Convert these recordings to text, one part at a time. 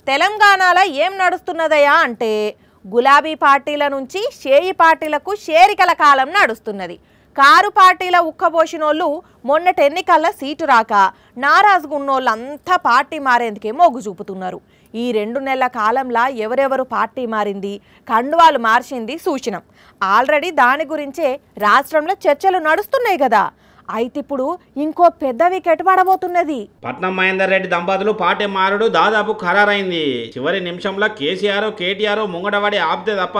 తెలంగాణలో ఏం నడుస్తున్నదయా అంటే గులాబీ పార్టీల నుంచి షేయి పార్టీలకు షేరికల కాలం నడుస్తున్నది. కారు పార్టీల ఉక్కబోసినోళ్ళు మొన్నటి ఎన్నికల్లో సీటు రాక నారాజుగున్నోళ్ళంతా పార్టీ మారేందుకే మొగ్గు చూపుతున్నారు. ఈ 2 నెలల కాలంలో ఎవరెవరు పార్టీ మారింది, కండువాలు మార్చింది సూచనం. ఆల్రెడీ దాని గురించే రాష్ట్రంలో చర్చలు నడుస్తున్నాయి కదా. అయితే ఇప్పుడు ఇంకో పెద్ద వికెట్ పడబోతున్నది. పట్నం మహేందర్ రెడ్డి దంపతులు పార్టీ మారుడు దాదాపు ఖరారైంది. చివరి నిమిషంలో కేటీఆర్ ముంగడవాడి ఆపితే తప్ప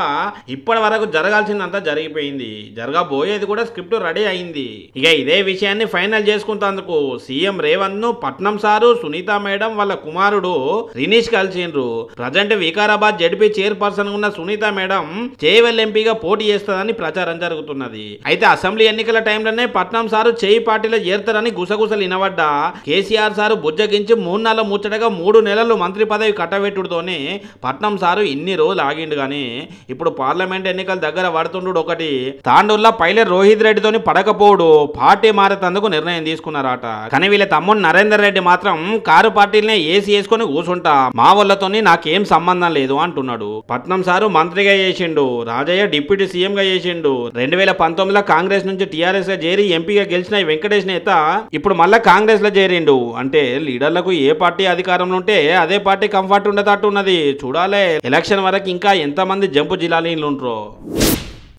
ఇప్పటి వరకు జరగాల్సిందంతా జరిగిపోయింది. జరగబోయేది కూడా స్క్రిప్ట్ రెడీ అయింది. ఇక ఇదే విషయాన్ని ఫైనల్ చేసుకుంటేందుకు సీఎం రేవంత్ ను పట్నం సారు, సునీత మేడం వాళ్ళ కుమారుడు రినీష్ కలిసిండ్రు. ప్రజెంట్ వికారాబాద్ జడ్పీ చైర్పర్సన్ ఉన్న సునీత మేడం చేవెల్ ఎంపీగా పోటీ చేస్తుందని ప్రచారం జరుగుతున్నది. అయితే అసెంబ్లీ ఎన్నికల టైంలోనే పట్నం సారు చేయి పార్టీలో చేరుతారని గుసగుసలు వినబడ్డా కేసీఆర్ సారు బుజ్జగించి 3 నెలల ముచ్చటగా 3 నెలలు మంత్రి పదవి కట్టబెట్టుడుతోనే పట్నం సారు ఇన్ని రోజులు ఆగిండు. గానీ ఇప్పుడు పార్లమెంట్ ఎన్నికల దగ్గర పడుతుండు ఒకటి, తాండూరులో పైలట్ రోహిత్ రెడ్డితోని పడకపోవడు పార్టీ మారేతందుకు నిర్ణయం తీసుకున్నారట. కానీ వీళ్ళ తమ్ముడు నరేందర్ రెడ్డి మాత్రం కారు పార్టీలనే ఏసీ వేసుకొని కూర్చుంటా, మా వాళ్ళతోని నాకేం సంబంధం లేదు అంటున్నాడు. పట్నం సారు మంత్రిగా చేసిండు, రాజయ్య డిప్యూటీ సీఎం గా చేసిండు. 2019లో కాంగ్రెస్ నుంచి టీఆర్ఎస్ గా చేరి ఎంపీగా గెలిచిన వెంకటేష్ నేత ఇప్పుడు మళ్ళా కాంగ్రెస్ లో చేరిండు. అంటే లీడర్లకు ఏ పార్టీ అధికారంలో ఉంటే అదే పార్టీ కంఫర్ట్ ఉండేటట్టు ఉన్నది. చూడాలే ఎలక్షన్ వరకు ఇంకా ఎంతమంది జంపు జిల్లాలు ఉంటారో.